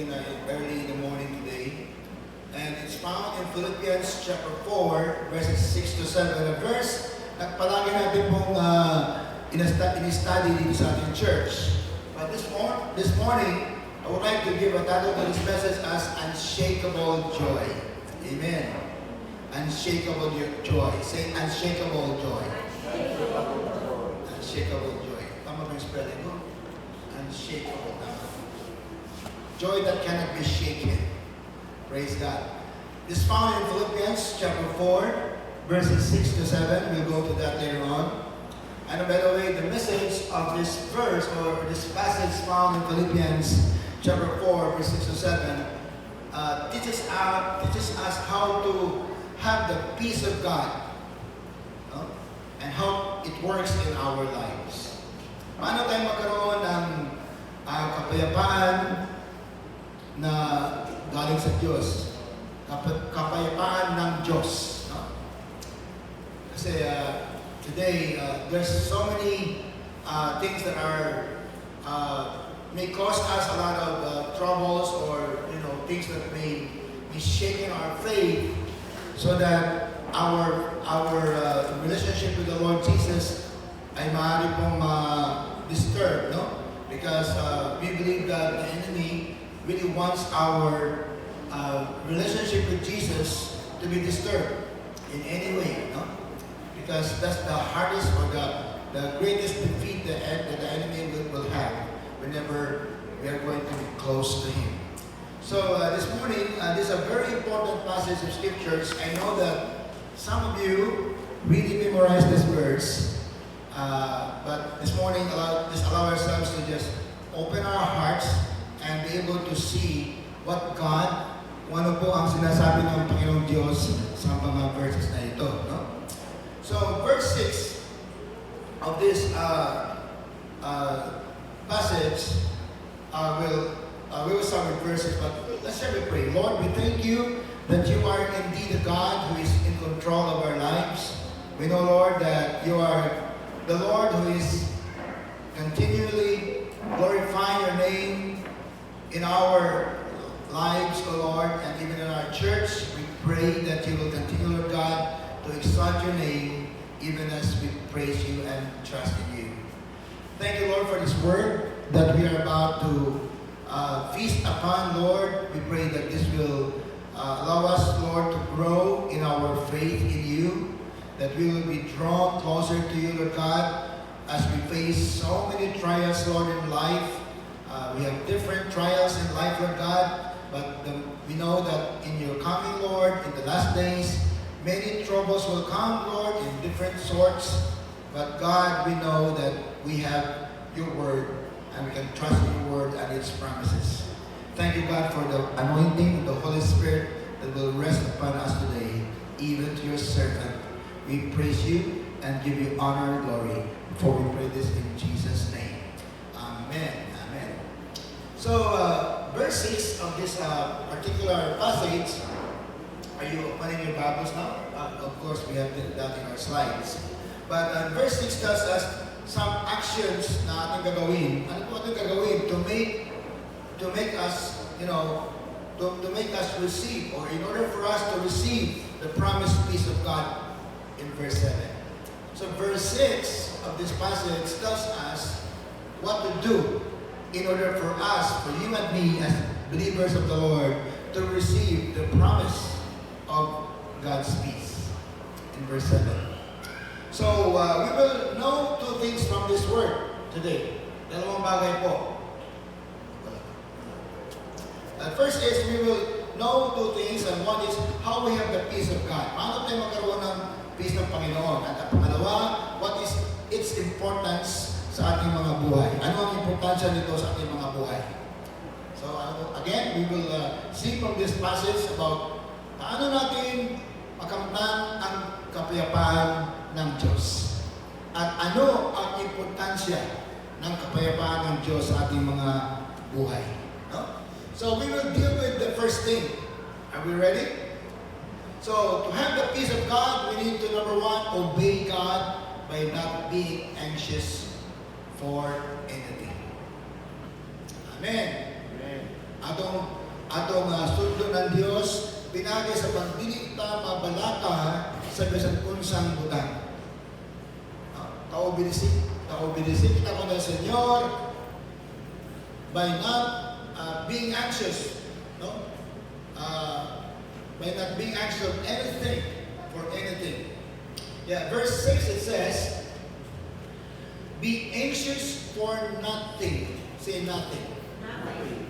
Early in the morning today, and it's found in Philippians chapter 4 verses 6 to 7. A verse na palagi natin pong in-study dito sa ating church. But this morning, I would like to give a title to this message as Unshakable Joy. Amen. Unshakable joy. Say unshakable joy. Unshakable joy. Tama ba yung spelling ko? Unshakable. Joy that cannot be shaken. Praise God. This found in Philippians chapter 4, verses 6 to 7. We'll go to that later on. And by the way, the message of this verse or this passage found in Philippians chapter 4, verse 6 to 7 teaches us how to have the peace of God, and how it works in our lives. Paano tayo magkaroon ng kapayapaan na galing sa Diyos? Kapayapaan ng Diyos. No? Kasi today, there's so many things that are may cause us a lot of troubles, or things that may be shaking our faith, so that our relationship with the Lord Jesus ay maaari pong disturbed, no? Because we believe that the enemy really wants our relationship with Jesus to be disturbed in any way, no? Because that's the hardest or the greatest defeat that the enemy will have whenever we are going to be close to him. So this morning, this is a very important passage of scriptures. I know that some of you really memorized this verse, but this morning, just allow ourselves to just open our hearts and be able to see what God, ano po ang sinasabi ng Panginoong Diyos sa mga verses na ito. No? So, verse 6 of this passage, we will start with verses, but let's shall we pray. Lord, we thank you that you are indeed a God who is in control of our lives. We know, Lord, that you are the Lord who is continually glorifying your name in our lives, O Lord, and even in our church. We pray that you will continue, Lord God, to exalt your name even as we praise you and trust in you. Thank you, Lord, for this word that we are about to feast upon, Lord. We pray that this will allow us, Lord, to grow in our faith in you, that we will be drawn closer to you, Lord God, as we face so many trials, Lord, in life. We have different trials in life, Lord God, but we know that in your coming, Lord, in the last days, many troubles will come, Lord, in different sorts. But God, we know that we have your word, and we can trust in your word and its promises. Thank you, God, for the anointing of the Holy Spirit that will rest upon us today, even to your servant. We praise you and give you honor and glory, for we pray this in Jesus' name. Amen. Amen. So, verse 6 of this particular passage, are you opening your Bibles now? Of course, we have that in our slides. But verse 6 tells us some actions na ating gagawin. Ano po ating gagawin to make us, to make us receive, or in order for us to receive the promised peace of God in verse 7. So verse 6 of this passage tells us what to do in order for us, for you and me as believers of the Lord, to receive the promise of God's peace in verse 7. So, we will know two things from this word today. Dalawang bagay po. First is, we will know two things, and one is how we have the peace of God. Paano tayo magkaroon ng peace ng Panginoon? At ang pangalawa, what is its importance sa ating mga buhay? Ano ang importansya nito sa ating mga buhay? So, again, we will see from this passage about paano natin makamtan ang kapayapaan ng Diyos. At ano ang importansya ng kapayapaan ng Diyos sa ating mga buhay. No? So we will deal with the first thing. Are we ready? So to have the peace of God, we need to, number one, obey God by not being anxious for anything. Amen. Amen. atong sundo ng Dios pinagi sa pagdili ta mabalaka sa bisan unsang butang. Kaobilisik kita ko ng Senyor by not being anxious, no? By not being anxious of anything, for anything. Yeah, verse 6 it says, be anxious for nothing. Say nothing. Nothing.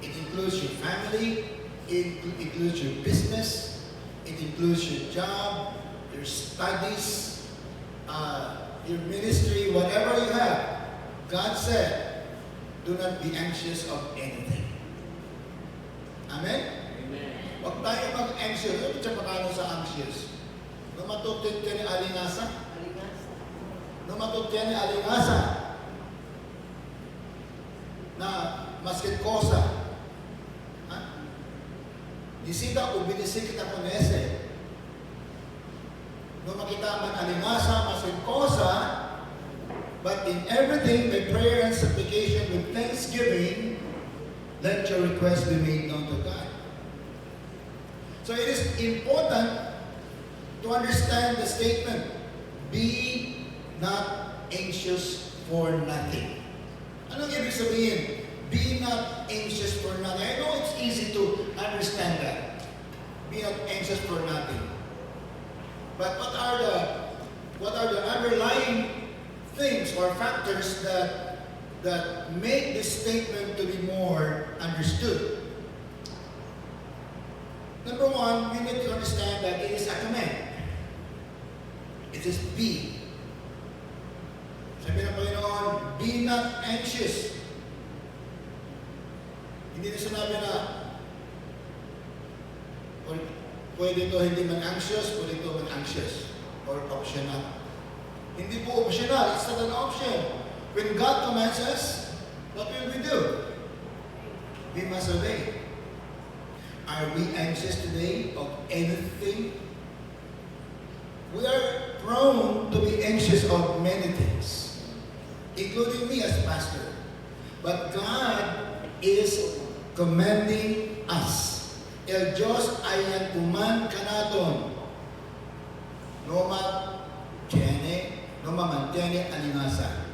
It includes your family, it includes your business, it includes your job, your studies, your ministry, whatever you have. God said, do not be anxious of anything. Amen? Huwag tayo mag-anxious. Ano siya pakano sa anxious? Numatutid ka ni alingasa? Numatutid ka ni alingasa? Na maskin kosa. Ha? Disita o binisik kita konese. Nung makita man alingasa, maskin kosa, but in everything, by prayer and supplication with thanksgiving, let your request be made known to God. So it is important to understand the statement, be not anxious for nothing. Anong ibig sabihin? Be not anxious for nothing. I know it's easy to understand that. Be not anxious for nothing. But what are the underlying things or factors that make this statement to be more understood? Number one, we need to understand that it is a command. It is be. Sabi ng Panginoon, be not anxious. Hindi na sinabi na pwede ito hindi man anxious, pwede ito man anxious or optional. Hindi po optional, it's not an option. When God commands us, what will we do? We must obey. Are we anxious today of anything? We are prone to be anxious of many things, including me as pastor. But God is commanding us. El Diyos ay nagkuman kanaton. No mamantene alingasa.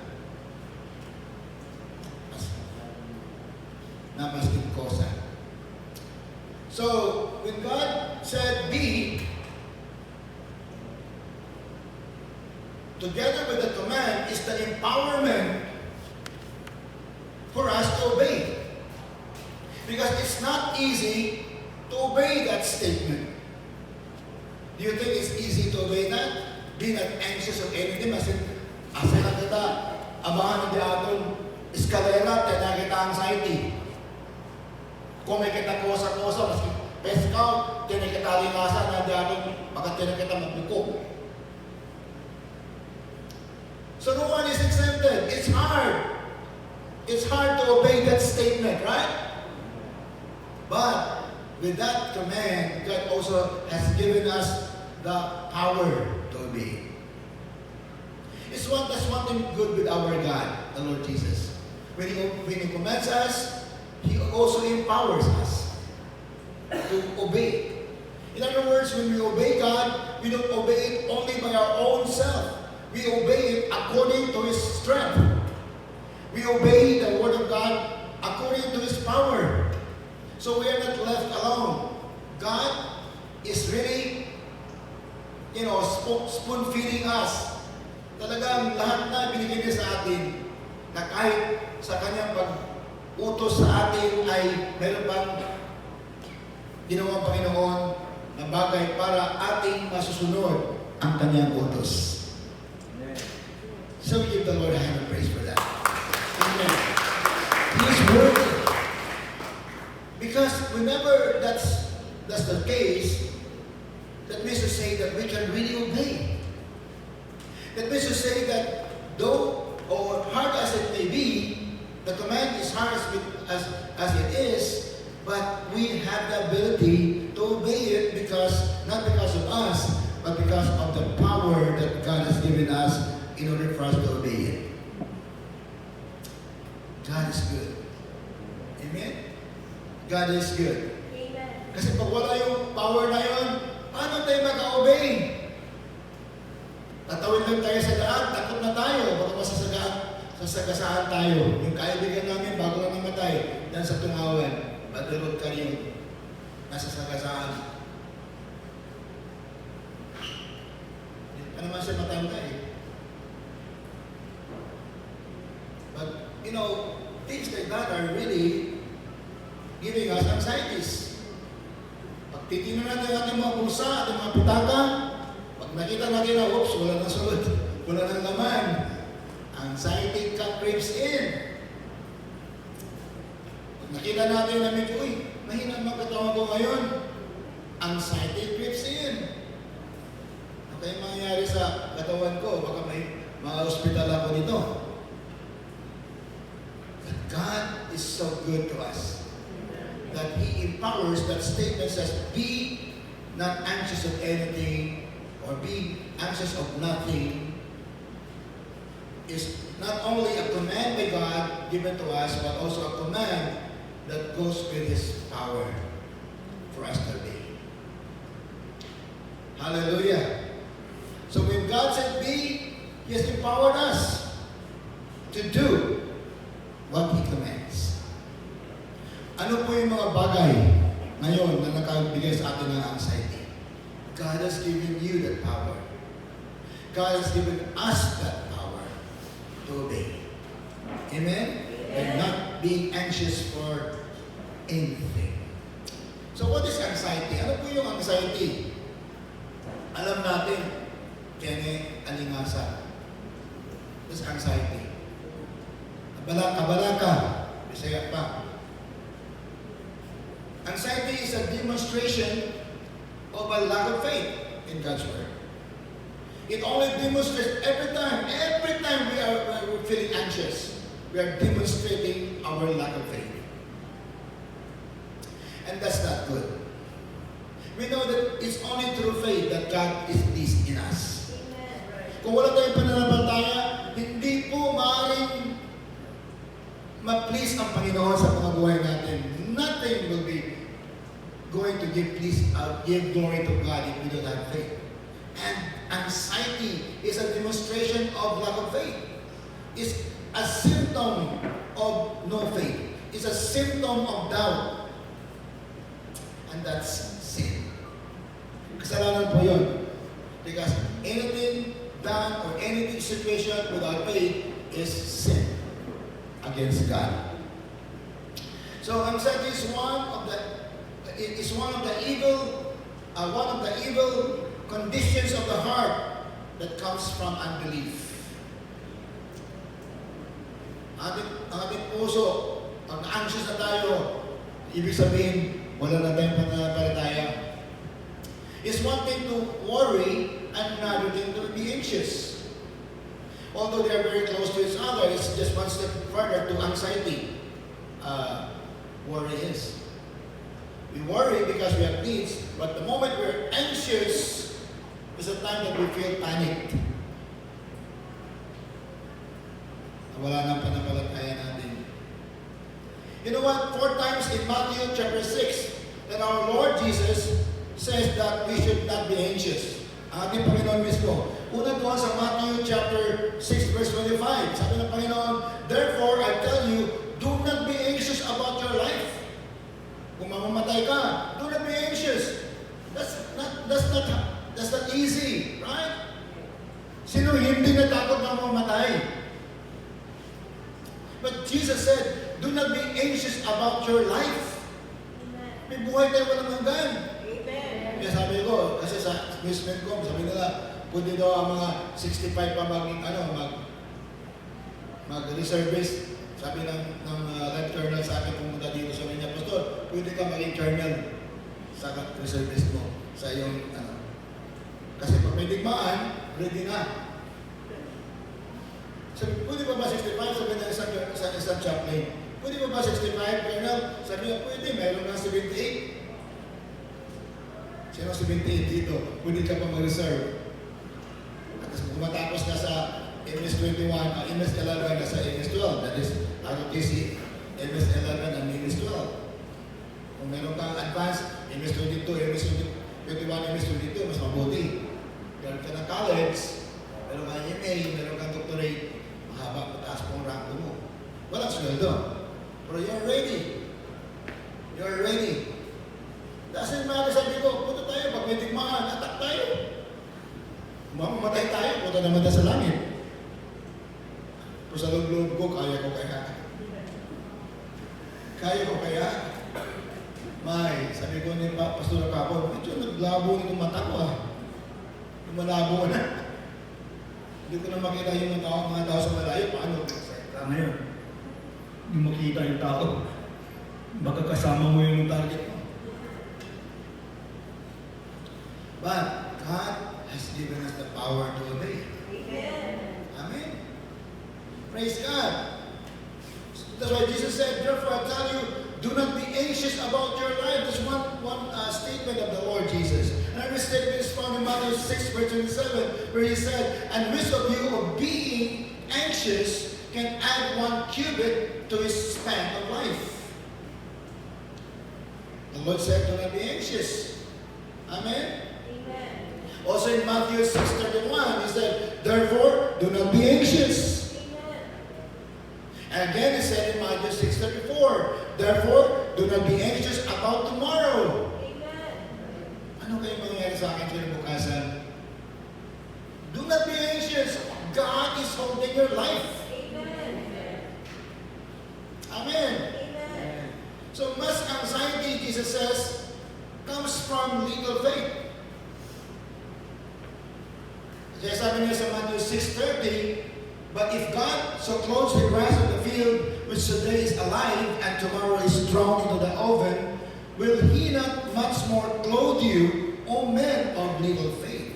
Namaskin kosa. So, when God said be, together with the command is the empowerment for us to obey. Because it's not easy to obey that statement. Do you think it's easy to obey that? Be not anxious of anything. Asa na kita, abangan ng diaton, eskalera, tena kita anxiety. Kung may kita kosa-kosa, maski peskaw, tena kita lingasan na diaton, baka tena kita magbuko. So no one is exempted. It's hard. It's hard to obey that statement, right? But with that command, God also has given us the power to obey. That's one thing good with our God, the Lord Jesus. When He commands us, He also empowers us to obey. In other words, when we obey God, we don't obey it only by our own self. We obey it according to His strength. We obey the Word of God according to His power. So we are not left alone. God is really, spoon-feeding us. Talagang lahat na binigay niya sa atin, na kahit sa Kanyang pag-utos sa atin ay meron pang ginawang Panginoon na bagay para ating masusunod ang Kanyang utos. So we give the Lord a hand of praise for that. Amen. He is worthy. Because whenever that's the case, that means to say that we can really obey. That means to say that though, or hard as it may be, the command is hard as it is, but we have the ability to obey it not because of us, but because of the power that God has given us in order for us to obey it. God is good. Amen? God is good. Amen. Kasi pag wala yung power na yun, paano tayo maka-obey? Tatawid lang tayo sa daan, takot na tayo, baka sasagasaan tayo. Yung kaibigan namin, bago lang namatay, dyan sa Tungawan, Badurod Karyon, nasa sagasaan. Hindi pa naman siya matanda eh. But, you know, things like that are really giving us anxieties. Pag titignan natin ang ating mga bulsa, ating mga pitaka, pag nakita natin na, oops, wala nang sulod, wala nang laman, anxiety creeps in. Pag nakita natin na medyo, uy, mahina ang magkatawan ko ngayon, anxiety creeps in. Ano kayong mangyayari sa katawan ko? Baka may mga hospital ako dito. But God is so good to us that He empowers. That statement says, be not anxious of anything or be anxious of nothing, is not only a command by God given to us, but also a command that goes with His power for us to obey. Hallelujah. So when God said be, He has empowered us to do what He commands. Ano po yung mga bagay ngayon na nakabigay sa atin ng anxiety? God has given you that power. God has given us that power to obey. Amen? And not being anxious for anything. So what is anxiety? Ano po yung anxiety? Alam natin, kene alingasa. This anxiety. Kabala ka. Bisaya pa. Anxiety is a demonstration of a lack of faith in God's Word. It only demonstrates every time we're feeling anxious, we are demonstrating our lack of faith. And that's not good. We know that it's only through faith that God is pleased in us. Kung wala tayong pananampalataya, hindi po maaaring ma-please ang Panginoon sa mga buhay natin. Nothing will be going to give glory to God if we don't have faith. And anxiety is a demonstration of lack of faith. It's a symptom of no faith. It's a symptom of doubt. And that's sin. Kasalanan po yun. Because anything done or any situation without faith is sin against God. So anxiety is one of the evil conditions of the heart that comes from unbelief. Ating puso, pag anxious na tayo, ibig sabihin, wala na tayong pananampalataya. It's one thing to worry and another thing to be anxious. Although they are very close to each other, it's just one step further to anxiety. Worry is. We worry because we have needs, but the moment we're anxious is the time that we feel panicked. Wala nang pananampalataya natin. You know what? 4 times in Matthew chapter 6 that our Lord Jesus says that we should not be anxious. Ang ating Panginoon mismo. Una doon sa Matthew chapter 6 verse 25. Sabi ng Panginoon, therefore I tell you, do not be anxious about your life. Kung mamamatay ka, do not be anxious. That's not easy, right? Sino hindi natakot na mamamatay? But Jesus said, do not be anxious about your life. May buhay tayo walang hanggan. Kaya sabi ko, kasi sa Newsman.com, sabi nila, pwede daw ang mga 65 pa mag-reservist. Sabi ng life colonel sa akin pumunta dito sa Minya, Pastor, pwede ka maging colonel sa reservist mo, sa iyong Kasi pag may digmaan, ready na. Sabi, pwede ba 65? Sabi na isang chaplain. Pwede ba 65, colonel? Sabi niya, pwede, mayroon na 78. Sino 78 dito? Pwede ka pa mag-reserve. At kung matapos ka sa MS-21, MS-11 na sa MS-12. That is, ROTC, MS-11 and MS-12. Kung meron kang advanced, MS-22, MS-21, MS-22, mas mabuti. Meron ka ng college, meron kang MA, meron kang doctorate, mahaba, mataas pong rango mo. Walang sweldo. Pero you're ready. You're ready. Doesn't matter, sabi ko, punta tayo, pag may tigmaan, atak tayo. Mamamatay tayo, punta naman tayo sa langit. Pero sa loob ko, kaya ko kaya. Kaya ko kaya. May, sabi ko ni Pastor Kapon, medyo naglabo nitong mata ko Malabo na. Hindi ko na makita yung mga tao sa malayo. Paano? Ngayon, hindi makita yung tao. Baka kasama mo yung target mo. But God has given us the power to obey. Amen. Amen. Praise God. That's why Jesus said, therefore I tell you, do not be anxious about your life. There's one statement of the Lord Jesus. Another statement is found in Matthew 6, verse 27, where he said, and which of you of being anxious can add 1 cubit to his span of life? The Lord said, do not be anxious. Amen? Amen. Also in Matthew 6:31, he said, therefore, do not be anxious. And again, he said in Matthew 6:34, therefore, do not be anxious about tomorrow. Amen. Ano kayo mangyayari sa akin kinabukasan? Do not be anxious. God is holding your life. Amen. Amen. Amen. So much anxiety, Jesus says, comes from little faith. Kaya sabi niya sa Matthew 6:30, but if God so clothes the grass of the field, which today is alive and tomorrow is thrown into the oven, will He not much more clothe you, O men of little faith?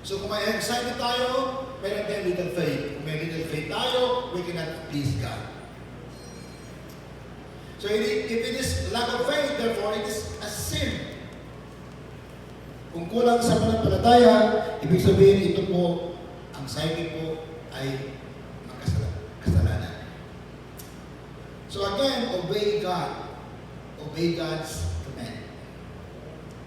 So kung may excited tayo, meron tayong little faith. Kung may little faith tayo, we cannot please God. So if it is lack of faith, therefore it is a sin. Kung kulang sa pananampalataya, ibig sabihin ito po, anxiety po ay kasalanan. So again, obey God. Obey God's command.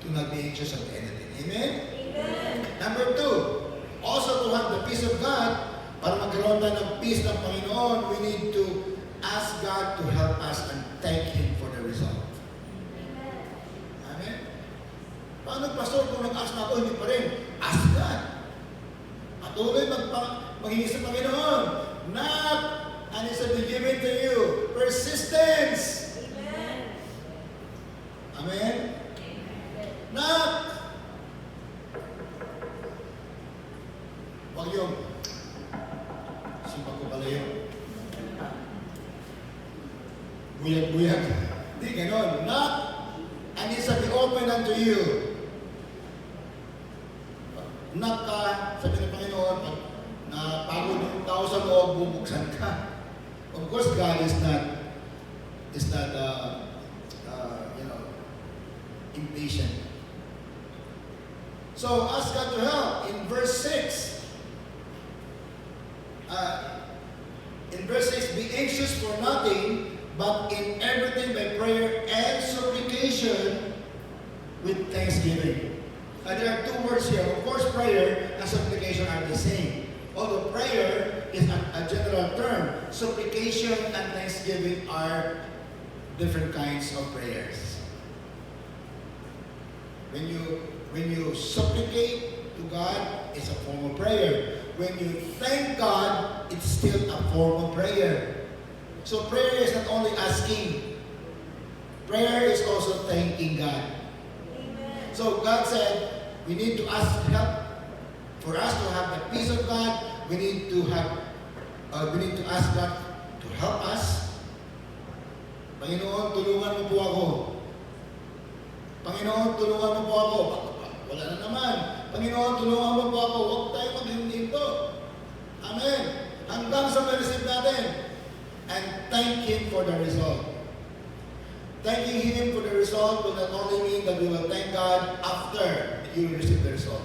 Do not be anxious of anything. Amen? Amen. Number 2, also to have the peace of God, para magkaroon tayo ng peace ng Panginoon, we need to ask God to help us and thank Him for the result. Amen? Amen? Paano, Pastor, kung nag-ask na ako, hindi pa rin? Ask God. Patuloy maghingi sa Panginoon. Knock, and it shall be given to you. Persistence. Amen. Amen? Knock. Huwag yung sipag ko pala yun. Buyag-buyag. Hindi, ganon. Knock, and it shall be open unto you. Knock ka, sabi ng Panginoon, na pagod yung tao sa loob, bubuksan ka. Of course, God is not impatient. So, ask God to help. In verse 6, be anxious for nothing, but in everything by prayer and supplication with thanksgiving. There are 2 words here. Of course, prayer and supplication are the same. Although prayer is a general term, supplication and thanksgiving are different kinds of prayers. When you supplicate to God, it's a form of prayer. When you thank God, it's still a form of prayer. So prayer is not only asking. Prayer is also thanking God. Amen. So God said, we need to ask help. For us to have the peace of God, we need to ask God to help us. Panginoon, tulungan mo po ako. Panginoon, tulungan mo po ako. Wala na naman. Panginoon, tulungan mo po ako. Huwag tayo maghinto. Amen. Hanggang sa ma-receive natin. And thank Him for the result. Thanking Him for the result will not only mean that we will thank God after you receive the result.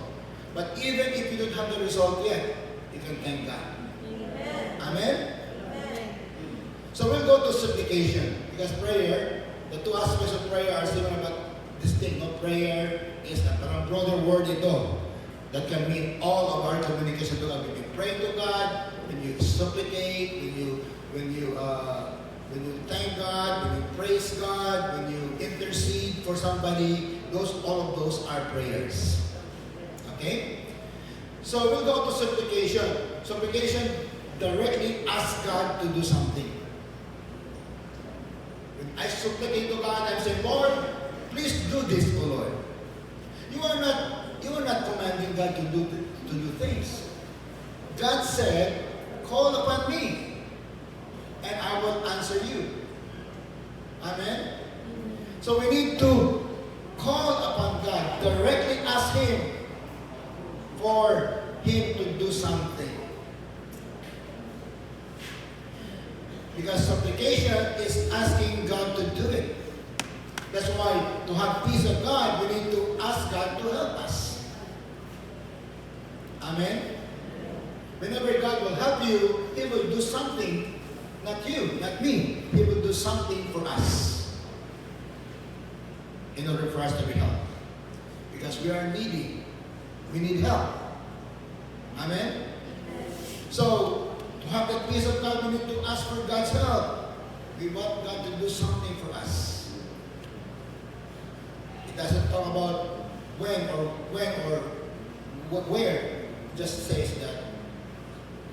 But even if you don't have the result yet, you can thank God. Amen? Amen? Amen. So we'll go to supplication. Because prayer the two aspects of prayer are similar but distinct. No, prayer is a parang broader word ito that can mean all of our communication to God. When you pray to God, when you supplicate, when you thank God, when you praise God, when you intercede for somebody, all of those are prayers. Okay? So we'll go to supplication. Supplication directly asks God to do something. When I supplicate to God, I'm saying, Lord, please do this, O Lord. You are not commanding God to do things. God said, call upon me, and I will answer you. Amen? So we need to call upon God, directly ask Him for Him to do something. Because supplication is asking God to do it. That's why to have peace of God, we need to ask God to help us. Amen? Whenever God will help you, He will do something, not you, not me. He will do something for us in order for us to be helped. Because we are needy. We need help. Amen? So, to have that peace of God, we need to ask for God's help. We want God to do something for us. It doesn't talk about when or where. It just says that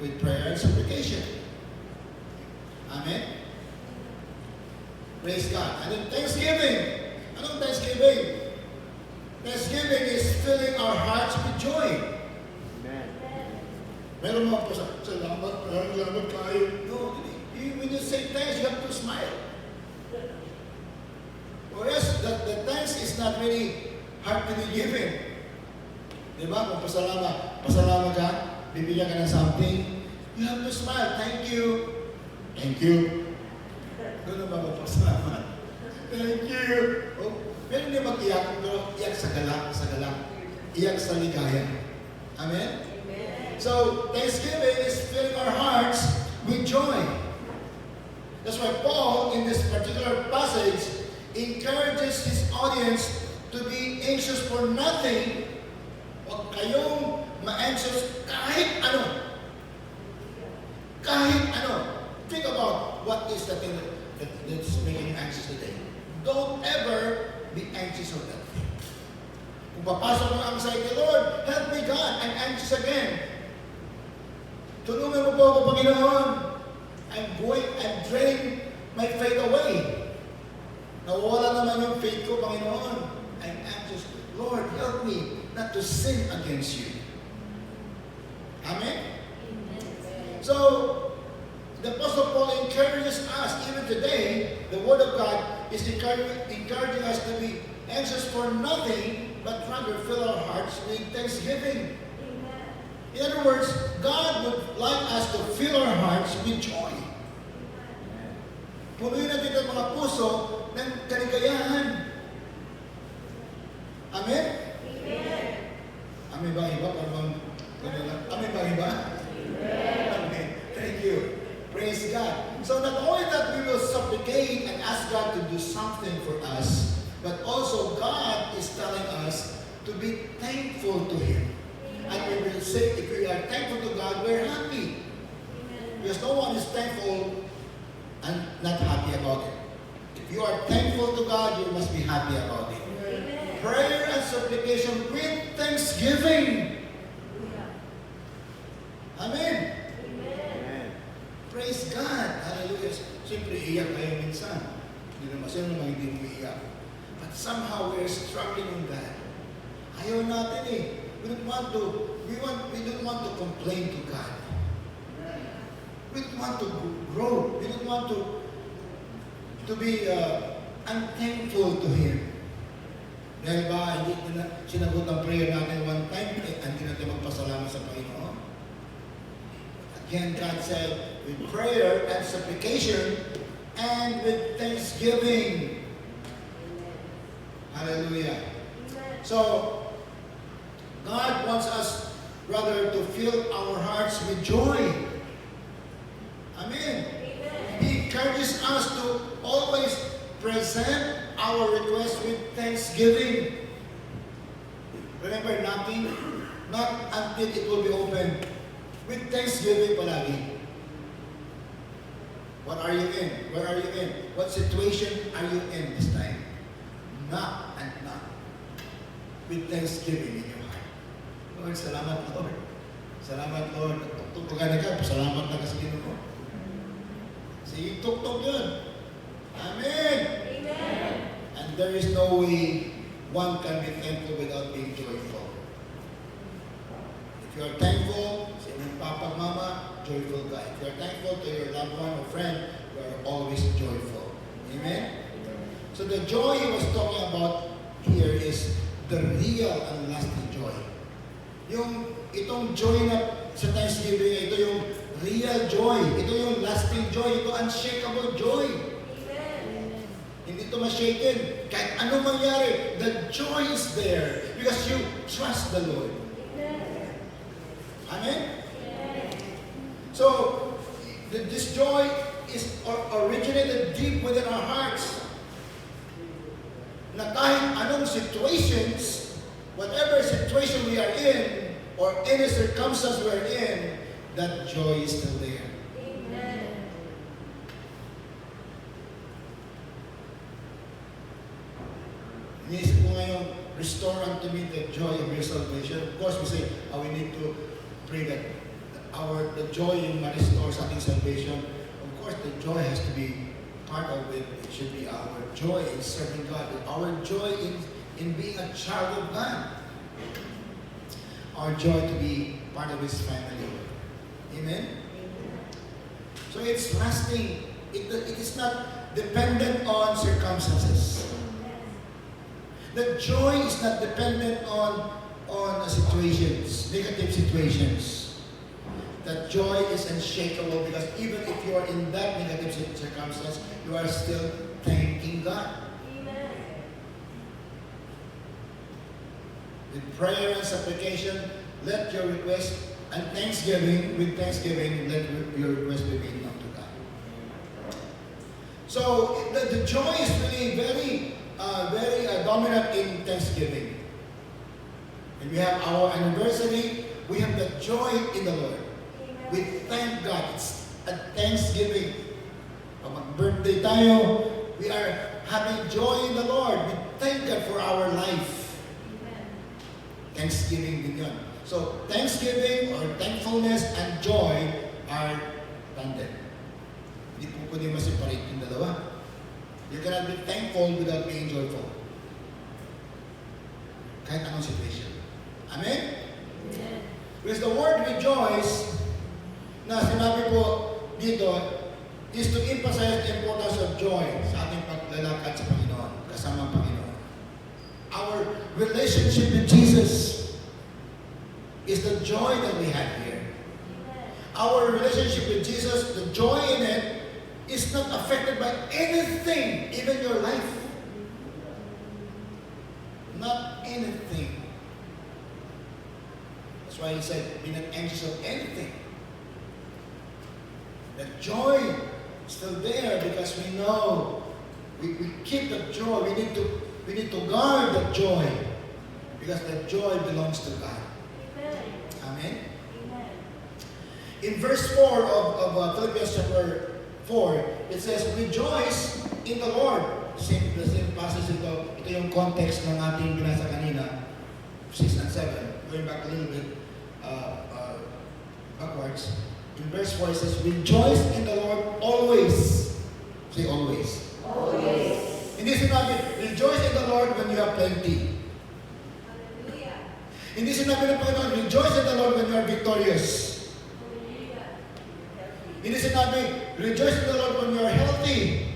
with prayer and supplication. Amen? Praise God. And then Thanksgiving. Anong Thanksgiving? Thanksgiving is filling our hearts with joy. Meron mga po salamat kayo. No, when you say thanks, you have to smile. Whereas the thanks is not really hard to be given. Diba? Kung pasalamat ka, bibigyan ka ng something, you have to smile. Thank you. Thank you. Doon ba magpasalamat? Thank you. Oh, meron din mag-iyak, pero iyak sa galak. Iyak sa ligaya. Amen? So, Thanksgiving is filling our hearts with joy. That's why Paul, in this particular passage, encourages his audience to be anxious for nothing. Huwag kayong ma-anxious kahit ano. Kahit ano. Think about what is the thing that's making you anxious today. Don't ever be anxious of that thing. Kung papasok ng anxiety, Lord, help me God, I'm anxious again. Tulungan mo po ako, Panginoon. I'm draining my faith away. Nawawala naman yung faith ko, Panginoon. I'm anxious. Lord, help me not to sin against you. Amen? So, the Apostle Paul encourages us, even today, the Word of God is encouraging us to be anxious for nothing, but rather fill our hearts with thanksgiving. In other words, God would like us to fill our hearts with joy. Punuin natin ang mga puso ng kaligayahan. Amen? Amen. Amen ba iba? Amen ba iba? Amen. Thank you. Praise God. So not only that we will supplicate and ask God to do something for us, but also God is telling us to be thankful to Him. And we will say, if we are thankful to God, we're happy. Because no one is thankful and not happy about it. If you are thankful to God, you must be happy about it. Amen. Prayer and supplication with thanksgiving. Amen. Amen. Praise God. Hallelujah. Siyempre, iyak kayo minsan. Hindi naman sino naman hindi mo iyak. But somehow we're struggling with that. Ayaw natin eh. We don't want to complain to God. We don't want to grow. We don't want to be unthankful to Him. Dahil ba, hindi na sinagot ang prayer natin one time, hindi natin magpasalamat sa Panginoon. Again, God said, with prayer and supplication and with thanksgiving. Hallelujah. So, God wants us rather to fill our hearts with joy. Amen. Amen. He encourages us to always present our request with thanksgiving. Remember, knocking, not until it will be open. With thanksgiving palagi. What are you in? Where are you in? What situation are you in this time? Knock and knock. With thanksgiving in your heart. Lord, salamat Lord. Salamat Lord. Tuktukan ka, salamat na kasi Ginoo. Sige, tuktok yun. Amen. Amen. And there is no way one can be thankful without being joyful. If you are thankful sa inyong papa, mama, joyful ka. If you are thankful to your loved one or friend, you are always joyful. Amen? So the joy he was talking about here is the real and lasting joy. Itong joy na sa Thanksgiving, ito yung real joy. Ito yung lasting joy. Ito unshakable joy. Hindi ito ma-shaken. Kahit anong mangyari, the joy is there because you trust the Lord. Amen? So, this joy is originated deep within our hearts. Na kahit anong situations, whatever situation we are in, or any circumstance we are in, that joy is still there. Iniisip ko ngayon, restore unto me the joy of your salvation. Of course, we say, we need to pray that the joy in ma-restore sa ating salvation. Of course, the joy has to be part of it. It should be our joy in serving God. Our joy in being a child of God. Our joy to be part of His family. Amen? So it's lasting. It is not dependent on circumstances. The joy is not dependent on situations, negative situations. That joy is unshakable because even if you are in that negative circumstance, you are still thanking God. With prayer and supplication, let your request and with thanksgiving, let your request be made known to God. So the joy is really very dominant in Thanksgiving. When we have our anniversary, we have the joy in the Lord. We thank God. It's a Thanksgiving. Pag mag-birthday tayo, we are having joy in the Lord. We thank God for our life. Thanksgiving din yun. So, Thanksgiving or thankfulness and joy are tandem. Hindi po pwede ma-separate yung dalawa. You cannot be thankful without being joyful. Kahit anong situation. Amen? Amen. Because the word rejoice na sinabi po dito is to emphasize the importance of joy sa ating paglalakad sa Panginoon, kasama ang Panginoon. Our relationship with Jesus is the joy that we have here. Our relationship with Jesus, the joy in it, is not affected by anything, even your life. Not anything. That's why he said, be not anxious of anything. The joy is still there because we know we keep the joy. We need to guard the joy because the joy belongs to God. Amen. Amen. In verse 4 of Philippians chapter 4, it says, rejoice in the Lord. The same passage ito. Ito yung context ng ating binasa kanina, 6 and 7. Going back a little bit backwards. In verse 4, it says, rejoice in the Lord always. Say always. Always. Hindi sinabi, rejoice in the Lord when you have plenty. Hallelujah. Hindi sinabi ng Panginoon, rejoice in the Lord when you are victorious. Hindi sinabi, rejoice in the Lord when you are healthy.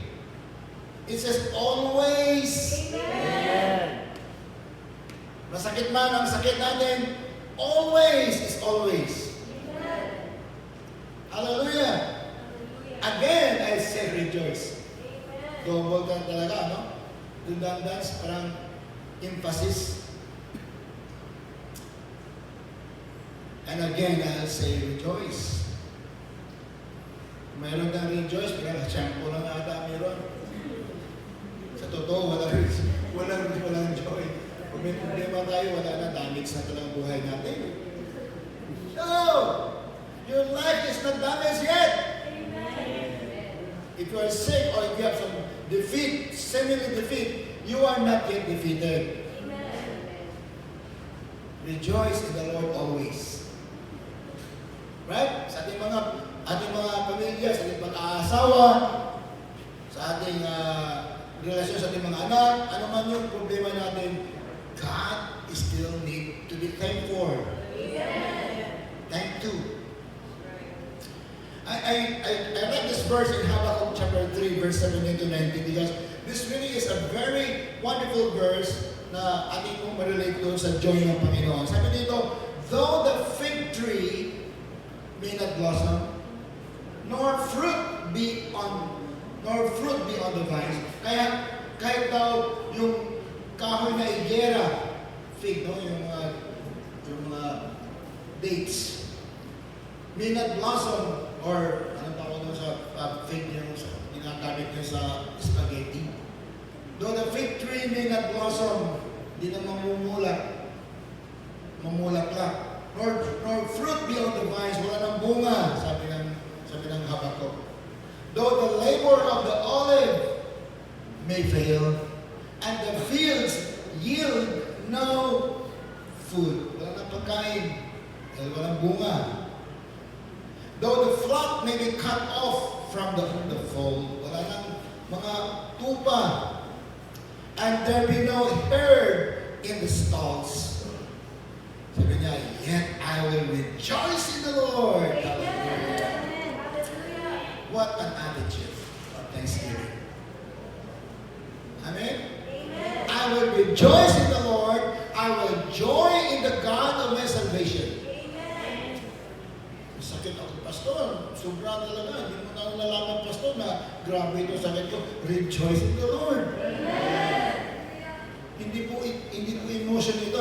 It says, always. Amen. Masakit man ang sakit natin, always is always. Amen. Hallelujah. Hallelujah. Again, I say rejoice. Amen. Double ka talaga, no? Redundance, parang emphasis. And again, I'll say rejoice. Mayroon kang rejoice, pero shampoo lang ata mayroon. totoo, walang joy. Kung may problema tayo, wala na, damage na talagang buhay natin. No! Your life is not damaged yet. If you are sick or if you have some defeat, seemingly defeat, you are not yet defeated. Rejoice in the Lord always. Right? Sa ating mga pamilya, sa ating pag-aasawa, sa ating relasyon sa ating mga anak, ano man yung problema natin, God is still need to be thanked for. Thank you. I read this verse in Habakkuk chapter 3, verse 17 to 19 because this really is a very wonderful verse na ating kong ma-relate doon sa joy ng Panginoon. Sabi dito, though the fig tree may not blossom, nor fruit be on the vines. Kaya kahit daw yung kahoy na igera, fig, no, yung dates, may not blossom, or anong tawag doon sa fig yung ginagamit niya sa spaghetti. Though the fig tree may not blossom, hindi na mamumulak lang. Nor fruit be on the vines, wala ng bunga, sabi ng Habakkuk. Though the labor of the olive may fail, and the fields yield no food. Wala ng pagkain, dahil walang bunga. Though the flock may be cut off from the fold, wala ng mga tupa, and there be no herd in the stalls. Sabi niya, yet I will rejoice in the Lord. What an attitude of thanksgiving. Amen? I will rejoice in the Lord. I will joy in the God of my salvation. Sakit ako, Pastor. Sobra talaga. Hindi mo na nalaman, Pastor, na grabe ito sakit ko. Rejoice in the Lord. Hindi po emotion ito.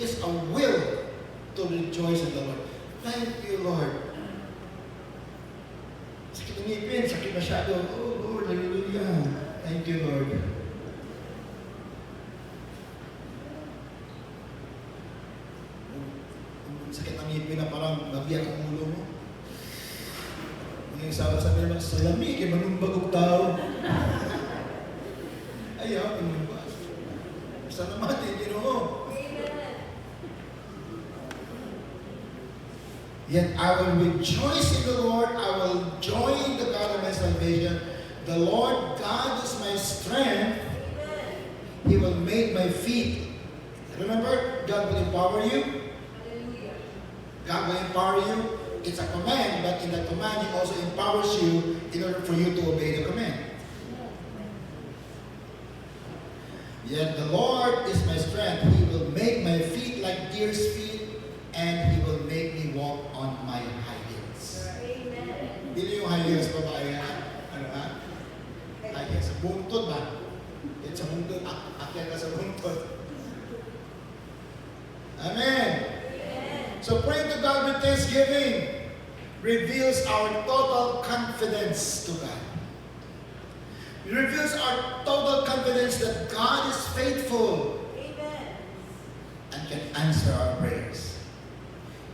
It's a will to rejoice in the Lord. Thank you, Lord. Sakit ng ngipin, sakit masyado. Oh, Lord, hallelujah. Thank you, Lord. Sakit ng ngipin na parang mabiyak ang ulo mo. Yung sabi naman, sa lamig, manumbagog tao. Ayaw, manumbag. Basta naman, Ginoo. Yet I will rejoice in the Lord. I will joy in the God of my salvation. The Lord God is my strength. He will make my feet. Remember, God will empower you. God will empower you. It's a command, but in the command, He also empowers you in order for you to obey the command. Yet the Lord is my strength. He will make my feet like deer's feet, and He will make me walk on my high heels. Amen. Hindi yung high heels, babae, ano ha? High heels. Sa buntod ba? Yan sa buntod. Akyat ka sa buntod. Amen. So praying to God with thanksgiving reveals our total confidence to God. It reveals our total confidence that God is faithful and can answer our prayers.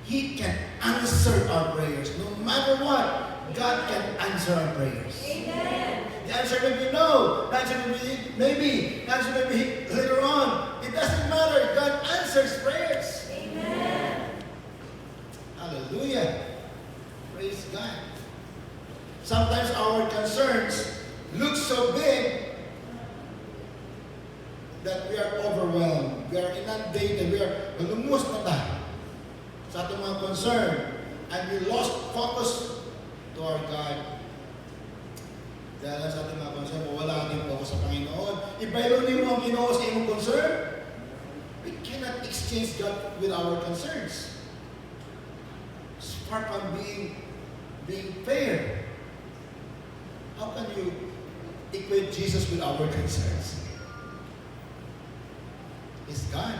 He can answer our prayers. No matter what, God can answer our prayers. The answer may be no. The answer may be maybe. The answer may be later on. It doesn't matter. God answers prayers. Hallelujah. Praise God. Sometimes our concerns look so big that we are overwhelmed. We are inundated. We are lumos na tayo sa ating mga concern. And we lost focus to our God. Dahil sa ating mga concern, wala ating focus sa Panginoon. Ibayronin mo ang Ginoo sa iyong concern. We cannot exchange God with our concerns. It's far from being fair. How can you equate Jesus with our concerns? He's God.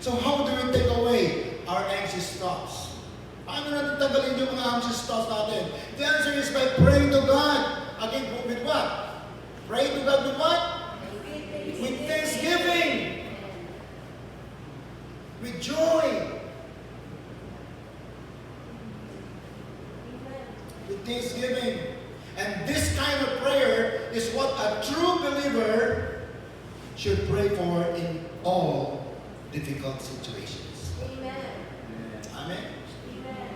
So how do we take away our anxious thoughts? Paano natin tanggalin yung mga anxious thoughts natin? The answer is by praying to God. Again, with what? Pray to God with what? With thanksgiving. With joy. With thanksgiving. And this kind of prayer is what a true believer should pray for in all difficult situations. Amen. Amen. Amen.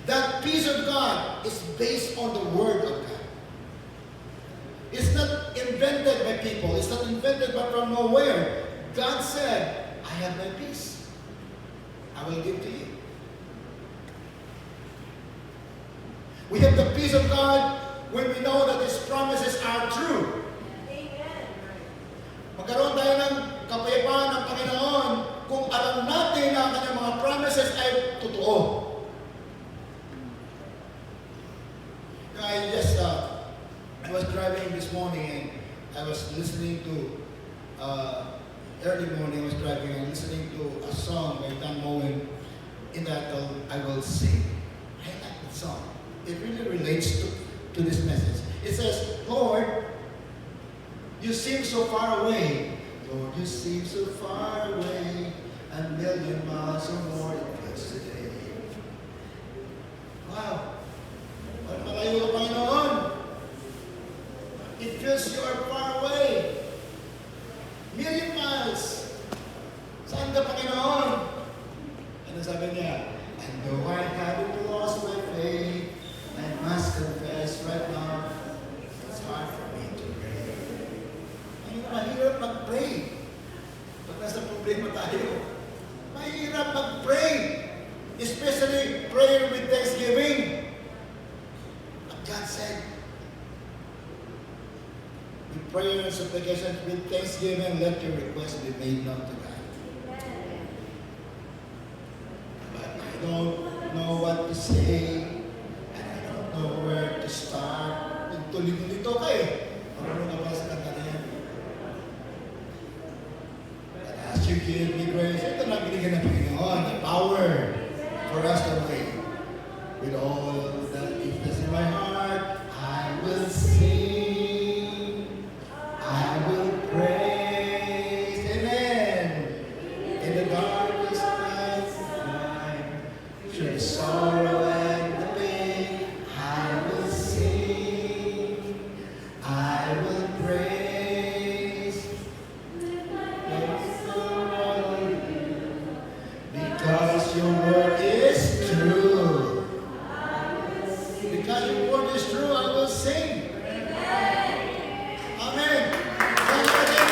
That peace of God is based on the Word of God. It's not invented by people. It's not invented by from nowhere. God said, I have my peace. I will give to you. We have the peace of God when we know that His promises are true. Amen. Magkaroon tayo ng kapayapaan ng Panginoon kung alam natin na ang kanyang mga promises ay totoo. I was driving this morning and I was listening to, early morning I was driving and listening to a song by Dan Moen entitled, I Will Sing. I like that song. It really relates to this message. It says, Lord, you seem so far away. Lord, you seem so far away. A million miles or more it feels today. Wow. Parang malayo ka, Panginoon. It feels you are far away. Million miles. Saan ka, Panginoon? Ano sabi niya? And though I haven't lost my faith, I must confess right now, it's hard for me to pray. Ay, mahirap mag-pray. Pag nasa problema tayo, mahirap mag-pray. Especially prayer with thanksgiving. But God said, with prayer and supplication, with thanksgiving, let your request be made known to God. Amen. But I don't know what to say, and I don't know where to start. Nagtuloy-tulito ka eh. Marunong ka ba sa kanta na yan? But as you give me grace, ito na binigyan ng Panginoon, the power for us to pray. With all that is in my heart, I will sing, I will praise, amen. In the darkest night, through the sorrow and the pain, I will sing, I will praise. Yes, Lord, because your word is true. Because your word is true, I will sing. Amen. Kaya natin,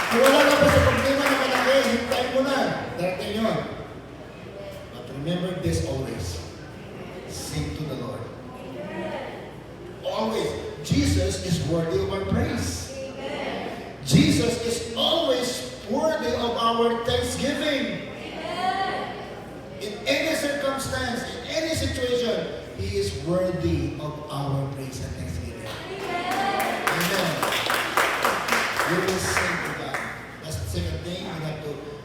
kung wala ka pa sa problema na malaki, hintayin mo na. Darating yun. But remember this always. Sing to the Lord. Always. Jesus is worthy of our praise. Jesus is always worthy of our thanksgiving. In any circumstance, in any situation, He is worthy of our praise and thanksgiving. Amen. We will sing to God. That's the second thing.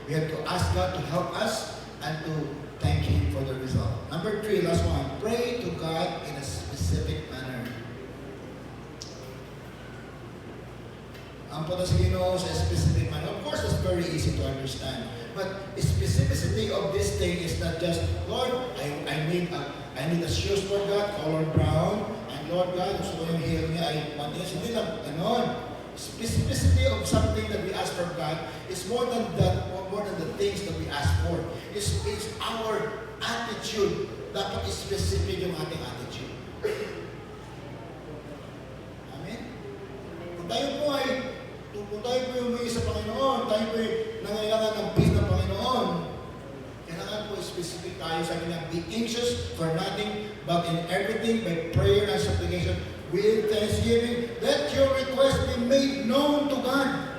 We have to ask God to help us and to thank Him for the result. Number 3, last one. Pray to God in a specific manner. Ang punta sa Ginoo sa specific manner. Of course, that's very easy to understand. But the specificity of this thing is not just, Lord, I need a shoes for God, color brown, and Lord God, gusto ko yung heel niya ay matigas. Hindi lang, ganon. Specificity of something that we ask from God is more than that, more than the things that we ask for. It's our attitude. Dapat specific yung ating attitude. Amen? Kung tayo po yung humingi sa Panginoon, tayo po yung nangailangan ng peace ng Panginoon, kailangan po specific tayo sa kanya. Be anxious for nothing, but in everything, by prayer and supplication, with thanksgiving, let your request be made known to God.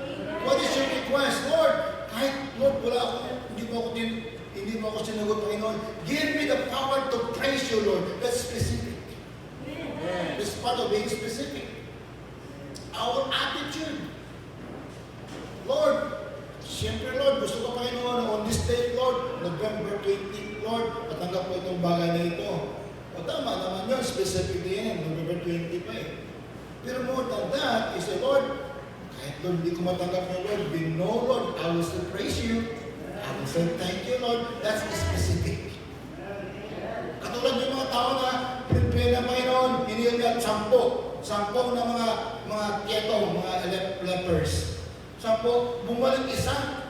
What is your request? Lord, kahit, Lord, wala ako, hindi mo ako sinagot, Panginoon. Give me the power to praise you, Lord. That's specific. That's part of being specific. Our attitude. Lord, siyempre, Lord, gusto ko, Panginoon, on this day, Lord, November 20, Lord, patanggap ko itong bagay na ito. O tama naman yun, specific din yan, November 20 pa eh. Pero more than that, you say, Lord, kahit Lord, hindi ko matanggap na Lord, we know Lord, I will still praise you. I will say, thank you Lord. That's specific. Katulad yung mga tao na pinipray ng Panginoon, hinihil niya 10 na mga tieto, mga lepers. 10, bumalik isa.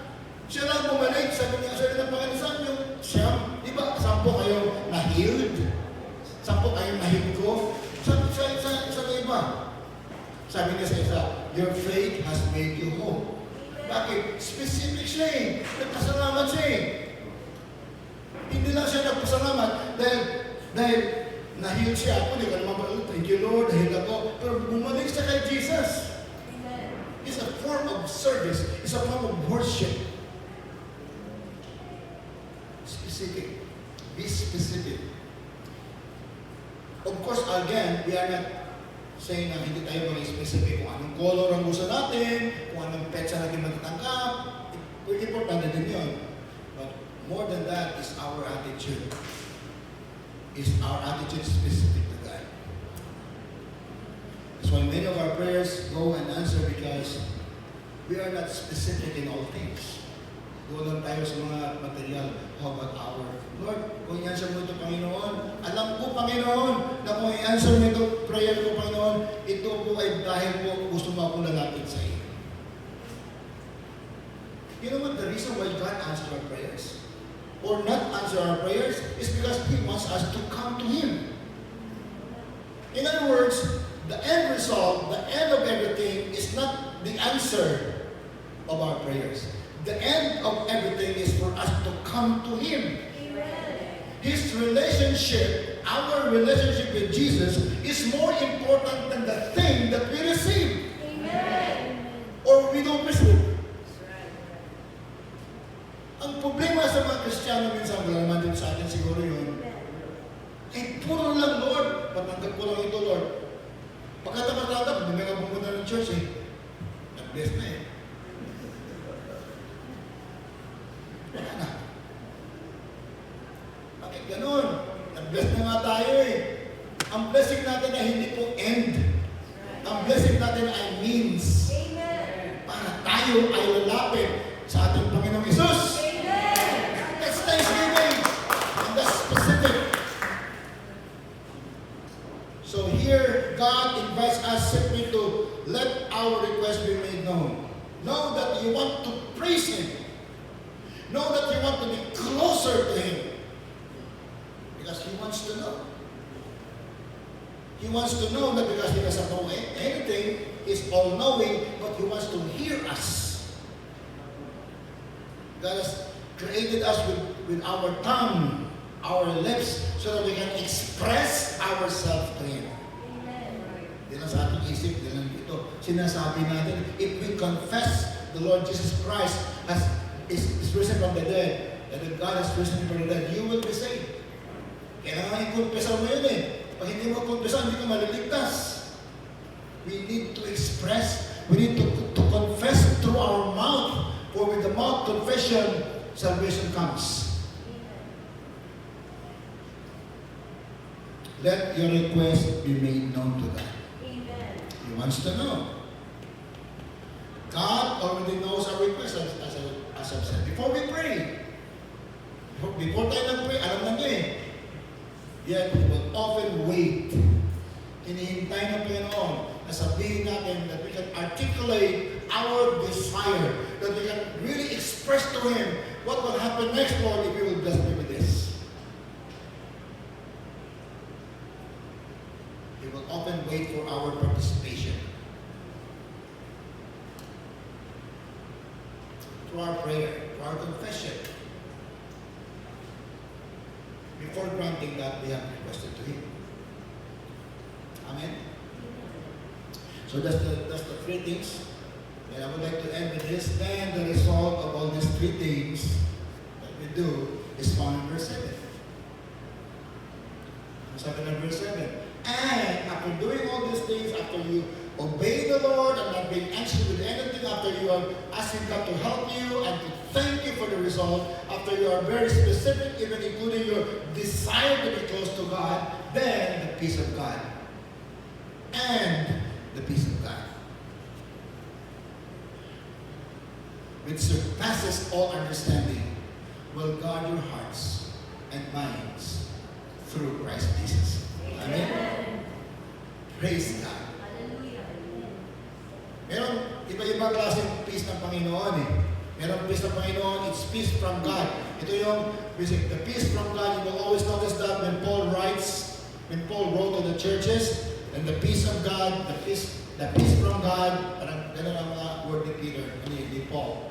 Siya lang bumalik, sabi ng Panginoon sa inyo, siya, di ba, 10 kayo na-healed? 10 kayo na-heal sa iba. Sabi niya sa isa, your faith has made you whole. Bakit? Specific siya eh. Nagpasalamat siya eh. Hindi lang siya nagpasalamat dahil na-heal siya ako. Hindi ka naman ba, thank you Lord, na-heal ako. Pero bumalik siya kay Jesus. It's a form of service. It's a form of worship. Specific. Be specific. Of course, again, we are not saying na hindi tayo maging specific kung anong color ang gusto natin, kung anong petsa natin matatanggap. Importante din yun. But more than that is our attitude. Is our attitude specific to God? That's why many of our prayers go and answer because we are not specific in all things. Doon lang tayo sa mga material. How about our Lord, kung i-answer mo ito, Panginoon, alam ko, Panginoon, na kung i-answer mo ito, prayer ko, Panginoon, ito po ay dahil po gusto mo akong lalapit sa iyo. You know what the reason why God answers our prayers? Or not answer our prayers is because He wants us to come to Him. In other words, the end result, the end of everything is not the answer of our prayers. The end of everything is for us to come to Him. His relationship, our relationship with Jesus, is more important than the thing that we receive. Or we don't receive. Ang problema sa mga Kristiyano minsan, wala naman din sa atin siguro yun, eh, puro lang, Lord, patanggap ko lang ito, Lord. Pagkatapos hindi ka pumunta ng church eh. Nag-bless na eh. Wala na. Bakit ganun? Nag-bless na nga tayo eh. Ang blessing natin ay hindi po end. Ang blessing natin ay means. Para tayo ay lalapit sa ating Panginoong Isus. That's thanksgiving. And that's specific. So here, God invites us simply to let our request be made known. Know that you want to praise Him. Know that you want to be closer to Him. Because He wants to know. He wants to know that because He doesn't know anything, He's all-knowing, but He wants to hear us. God has created us with our tongue, our lips, so that we can express ourselves to Him. Di lang sa ating isip, di lang ito. Sinasabi natin, if we confess the Lord Jesus Christ is risen from the dead, and that God has risen from the dead, you will be saved. Kailangan i-confessa mo yun eh. Pag hindi mo confessa, hindi ka maliligtas. We need to express, we need to confess through our mouth, for with the mouth confession, salvation comes. Let your request be made known to God. He wants to know. God already knows our request, as I've said. Before we pray, before tayo nag-pray, alam na niya eh. Yet, we will often wait. Hinihintay ng Panginoon na sabihin natin that we can articulate our desire, that we can really express to Him what will happen next, Lord, if you will bless me with this. He will often wait for our participation. Through our prayer, through our confession. Before granting that, we have requested to Him. Amen? So that's the three things. And I would like to end with this. Then the result of all these three things that we do is found in verse 7. Sabi in verse 7. And after doing all these things, after you obey the Lord and not being anxious with anything, after you are asking God to help you and to thank you for the result, after you are very specific, even including your desire to be close to God, then the peace of God and the peace of God, which surpasses all understanding, will guard your hearts and minds through Christ Jesus. Amen? Praise God. Hallelujah. Meron iba-ibang klaseng peace ng Panginoon eh. Meron peace ng Panginoon, it's peace from God. Ito yung the peace from God. You will always notice that when Paul wrote to the churches, and the peace of God, the peace from God, parang ganun ang mga word ni Peter, ni Paul.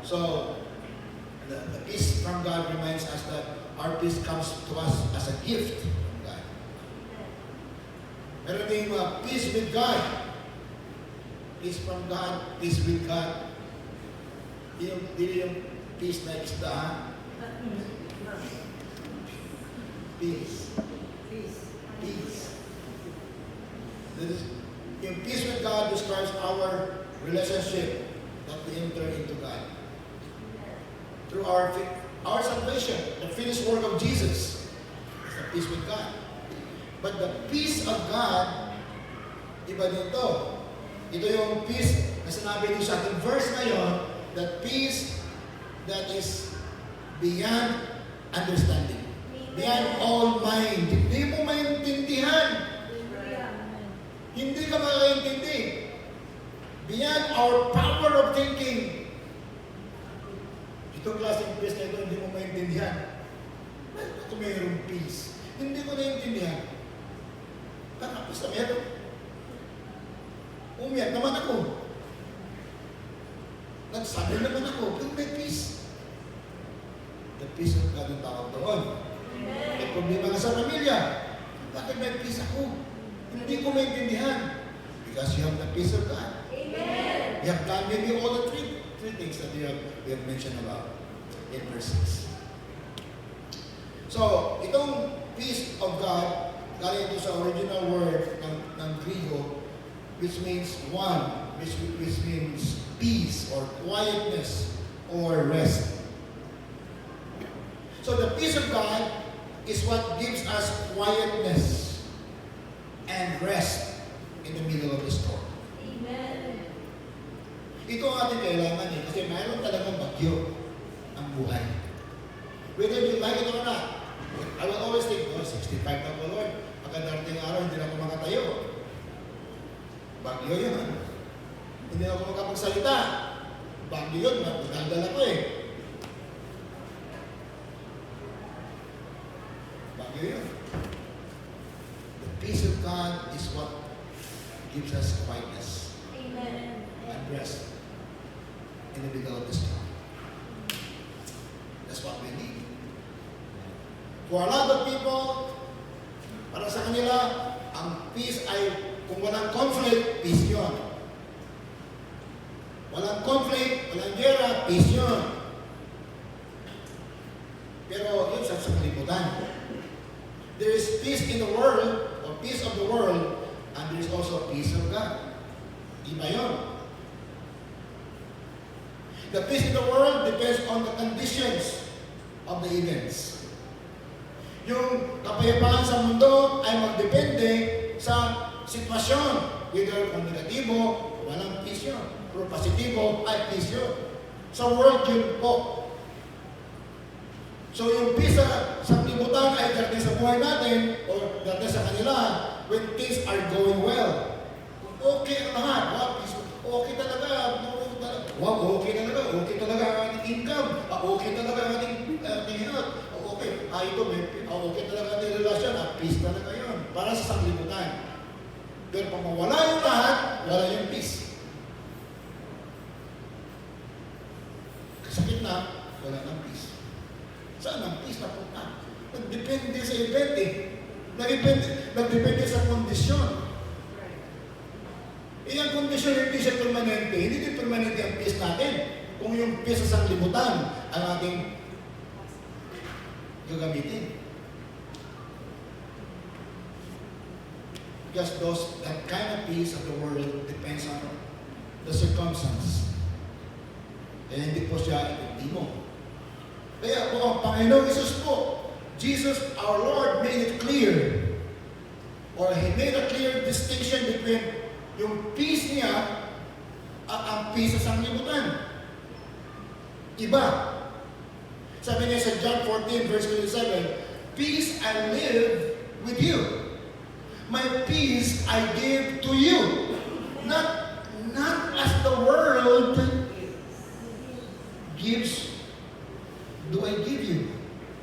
So, the peace from God reminds us that our peace comes to us as a gift from God. Meron ding peace with God. Peace from God, peace with God. Hindi yung peace na isda, ha? Peace. Peace. Yung peace with God describes our relationship that we enter into God. Through our salvation, the finished work of Jesus, is the peace with God. But the peace of God, iba dito. Ito yung peace na sinabi dito sa ating verse ngayon, that peace that is beyond understanding. Beyond all mind. Hindi mo maintindihan. Hindi ka makaintindi. Beyond our power of thinking. Itong klaseng peace na ito, hindi mo maintindihan. Bakit mayroong peace? Hindi ko naintindihan. Tapos na meron. Umiyak naman ako. Nagsabi naman ako, pero may peace. The peace of God ang tawag doon. May problema nga sa pamilya. Bakit may peace ako? Hindi ko maintindihan. Because you have the peace of God. Amen. You have done maybe all the three things that we have mentioned about in verse 6. So, itong peace of God, galing ito sa original word ng Griego, which means one, which means peace or quietness or rest. So the peace of God is what gives us quietness and rest in the middle of the storm. Amen. Ito ang ating kailangan eh, kasi mayroon talagang bagyo ang buhay. Whether you like it or not, I will always think, 65 na po Lord, pagkadarating araw, hindi na ako makatayo. Bagyo yun, ha? Hindi na ako makapagsalita. Bagyo yun, magdadala ko eh. Bagyo yun. The peace of God is what gives us quietness Amen. and rest in the middle of the storm. That's what we need. For a lot of people, para sa kanila, ang peace ay kung walang conflict, peace yun. Walang conflict, walang gera, peace yun. Pero yun sa kalibutan. There is peace in the world, or peace of the world, and there is also peace of God. Iba yun. The peace in the world depends on the conditions of the events. Yung kapayapaan sa mundo ay magdepende sa sitwasyon. Whether kung negatibo, walang peace yun. Pero positibo, ay peace yun. Sa world yun po. So yung peace sa libutan ay darating sa buhay natin o darating sa kanila when things are going well. Okay ang lahat. Wow, peace. Okay talaga. Wow, okay talaga ang ating income. Okay talaga ang ating health. Okay. Ito, okay talaga ang ating relasyon. Peace talaga yun. Para sa sanglibutan. Pero pag mawala yung lahat, wala yung peace. Kasakit na, wala ng peace. Saan ang peace na punta? Nagdepende sa event eh. Nagdepende sa kondisyon. Yung kondisyon hindi siya permanente. Hindi din permanente ang peace natin. Kung yung peace sa sanglibutan ang ating gagamitin. Because that kind of peace of the world depends on the circumstance. Kaya hindi po siya epektibo. Kaya po ang Panginoong Isus po, Jesus our Lord made it clear, or He made a clear distinction between Yung peace niya at ang peace sa sanglibutan. Iba. Sabi niya sa John 14 verse 27, "Peace I live with you. My peace I give to you. Not as the world gives, do I give you."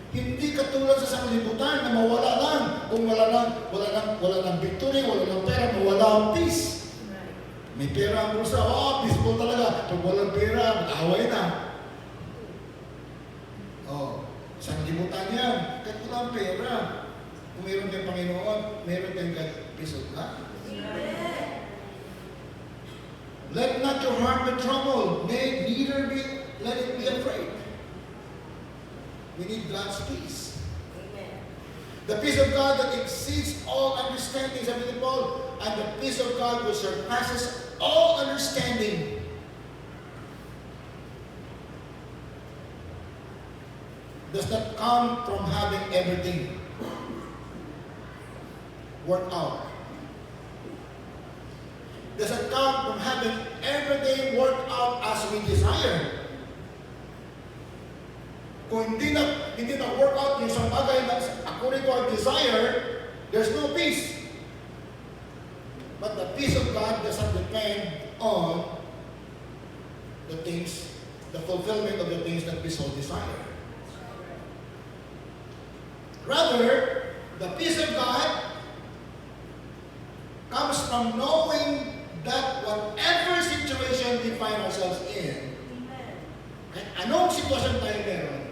Hindi katulad sa sanglibutan na mawala lang. Kung wala lang victory, wala lang pera, mawala ang peace. May pera ang bulsa, peaceful talaga. Pag walang pera, mag-away na. Sanglibutan yan. Kahit walang pera. Kung meron kayong Panginoon, meron kayong peace of God. Let not your heart be troubled, neither let it be afraid. We need God's peace. The peace of God that exceeds all understanding, sabi ni Paul, and the peace of God which surpasses all understanding. Does not come from having everything worked out. Does not come from having everything worked out as we desire. Kung hindi na work out yung isang bagay na according to our desire, there's no peace. But the peace of God does not depend on the things, the fulfillment of the things that we so desire. Rather, the peace of God comes from knowing that whatever situation we find ourselves in, kahit anong sitwasyon tayo meron,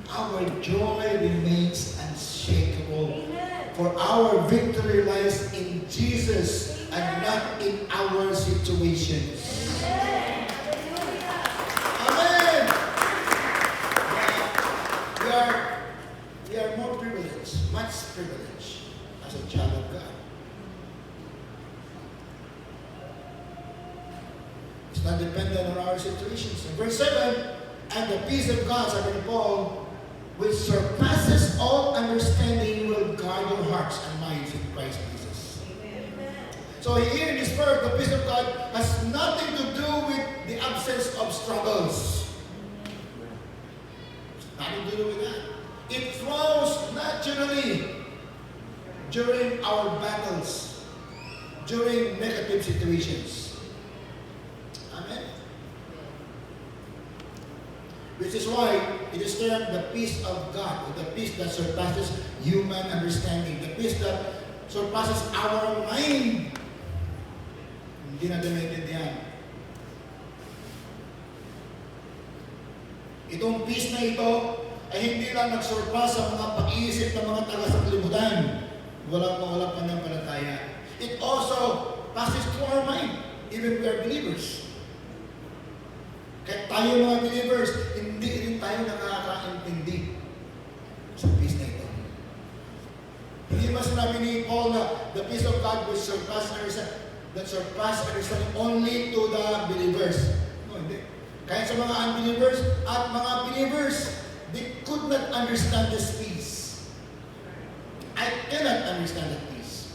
our joy remains unshakable. For our victory lies in Jesus and not in our situations. Amen! We are more privileged, much privileged as a child of God. It's not dependent on our situations. In verse 7, "And the peace of God," sabi ni Paul, "which surpasses all understanding will guard your hearts and minds in Christ Jesus." Amen. So here in this verse, the peace of God has nothing to do with the absence of struggles. Nothing to do with that. It flows naturally during our battles, during negative situations. Amen. Which is why it is termed the peace of God, or the peace that surpasses human understanding, the peace that surpasses our mind. Hindi natin maintindihan. Itong peace na ito ay hindi lang nagsurpass sa mga pag-iisip ng mga taga-sanglibutan. Walang pananampalataya. It also passes to our mind, even we are believers. Kahit tayo mga believers, hindi rin tayo nakakaintindi sa peace na ito. Hindi ba sinabi ni Paul na the peace of God will surpass understanding only to the believers? No, hindi. Kahit sa mga unbelievers at mga believers, they could not understand this peace. I cannot understand that peace.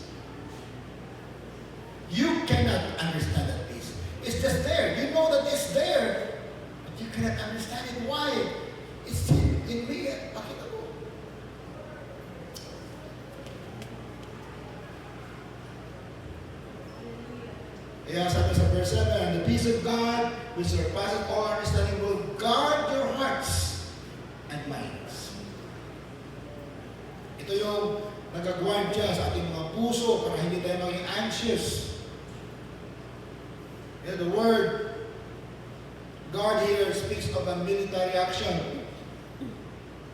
You cannot understand that peace. It's just there. You know that it's there. But you cannot understand it. Why? It's in me. Pakita ko. Kaya sabi sa verse 7, "The peace of God, which surpasses all understanding, will guard your hearts and minds." Ito yung nagagwardya sa ating mga puso para hindi tayo maging anxious. The word guard here speaks of a military action.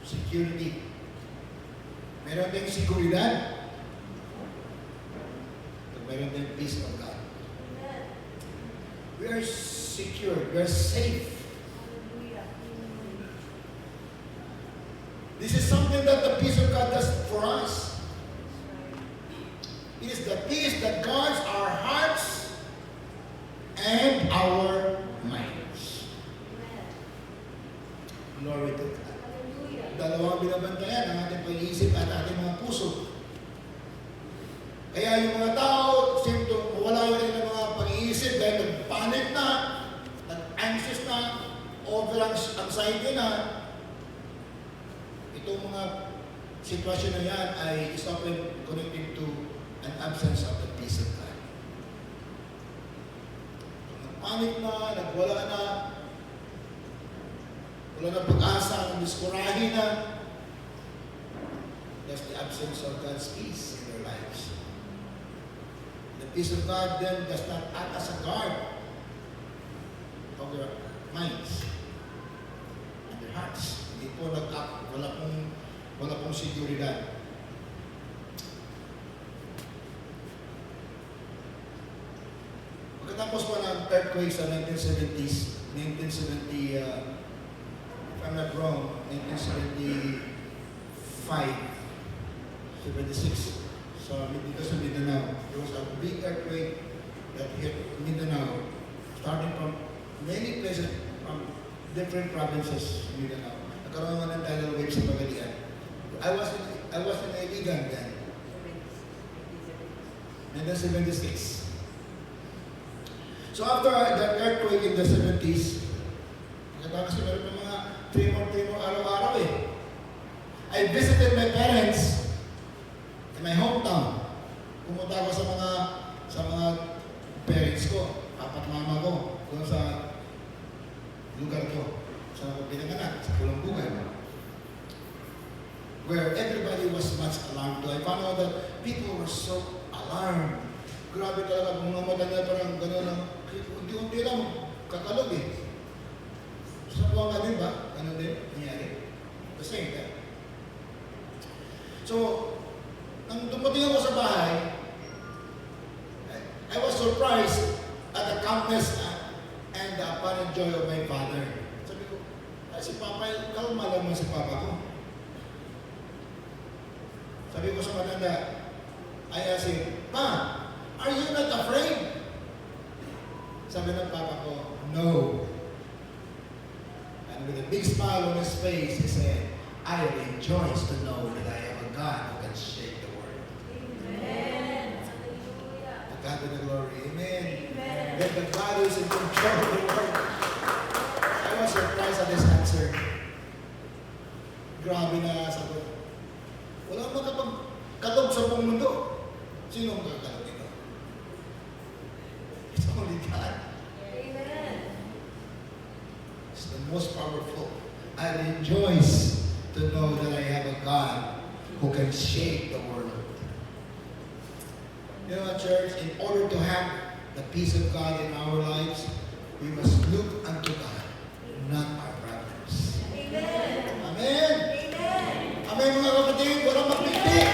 Security. Meron tayong seguridad. Meron tayong peace of God. We are secure. We are safe. This is something that the peace of God does for us. It is the peace that guards our hearts and our minds. Glory to God. Dalawang binabantayan ang ating pag-iisip at ating mga puso. Kaya yung mga tao, wala yung mga okay lang ang side na itong mga sitwasyon na yan ay is often connected to an absence of the peace of God. Nagpanik na, nagwala na, wala na pag-asa, diskurahin na. That's the absence of God's peace in their lives. The peace of God then does not act as a guard of their minds and their hearts. Hindi po nag-act, wala pong seguridad. Pagkatapos po ng earthquake sa 1970s, 1970, if I'm not wrong, 1975, 76, so dito sa Mindanao, there was a big earthquake that hit Mindanao, starting from many places, from different provinces in Mindanao. Nagkaroon nga ng tidal wave sa Pagadian. I was in Iligan then, 1976. So after the earthquake in the 70s, kasi meron ng mga tremor araw-araw eh. I visited my parents in my hometown. Pumunta ako sa mga parents ko, papa't mama ko, doon sa lugar ko, sa pinanganak, sa Pulambugan, where everybody was much alarmed. I found out that people were so alarmed. Grabe talaga, kung mga mata niya parang gano'n lang, unti-unti lang, kakalog eh. Sa buwan nga din ba? Ano din? Nangyari? The same time. So, nang dumating ako sa bahay, I was surprised at the calmness and the apparent joy of my father. Sabi ko, si Papa, kalma lang mo si Papa ko. Sabi ko sa matanda, I asked him, Pa, are you not afraid? Sabi ng Papa ko, no. And with a big smile on his face, he said, I rejoice to know that I have a God who can shake the world. Amen. Hallelujah. To God be the glory. Amen. Amen. That the God who is in control of the world. I was surprised at this answer. Grabe na sagot. Walang makapagkalog sa buong mundo. Sino ang magkakalog dito? It's only God. Amen. It's the most powerful. I rejoice to know that I have a God who can shake the world. You know what, church? In order to have the peace of God in our lives, we must look unto God, not our brothers. Amen. Amen? Amen. Amen, mga kapatid. Walang magpikpik.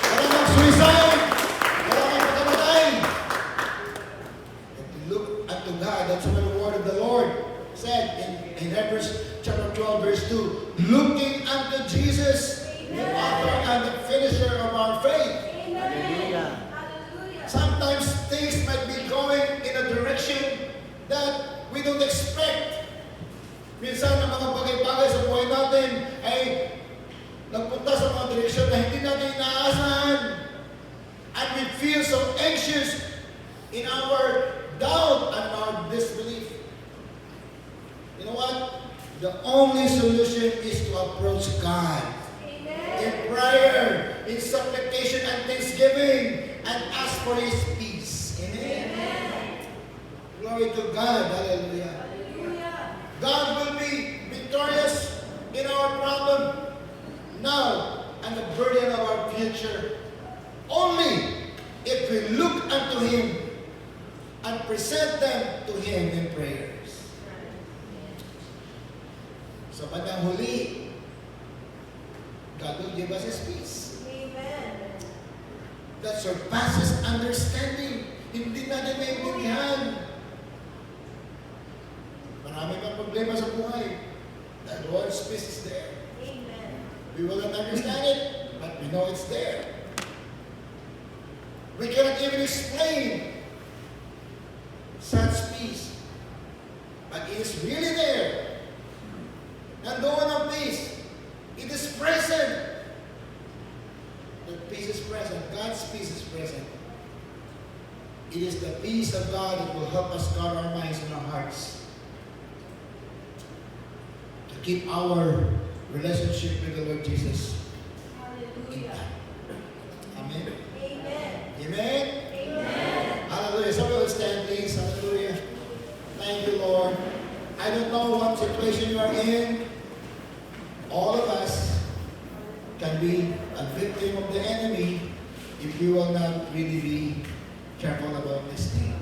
Walang mag-suicide. Walang magpakamatay. If we look unto God, that's what the word of the Lord said in Hebrews chapter 12, verse 2. Looking unto Jesus, the author and the finisher of our faith. Amen. Hallelujah. Sometimes things might be going in a direction that we don't expect. Minsan ang mga bagay-bagay sa buhay natin ay nagpunta sa mga direksyon na hindi natin inaasahan. And we feel so anxious in our doubt and our disbelief. You know what? The only solution is to approach God in prayer, in supplication and thanksgiving, and ask for His peace. Amen. Glory to God. Hallelujah. Hallelujah. God will be victorious in our problem now and the burden of our future only if we look unto Him and present them to Him in prayers. Sa bandang huli, God will give us His peace Amen. that surpasses understanding. Hindi natin maintindihan. Marami pang problema sa buhay. The Lord's peace is there. Amen. We will not understand it, but we know it's there. We cannot even explain such peace, but it is really there. Nandoon ang peace. It is present. The peace is present. God's peace is present. It is the peace of God that will help us guard our minds and our hearts. keep our relationship with the Lord Jesus Hallelujah. intact. Amen. Amen. Amen. Amen. Hallelujah. Somebody will stand, please. Hallelujah. Thank you, Lord. I don't know what situation you are in. All of us can be a victim of the enemy if you will not really be careful about this thing.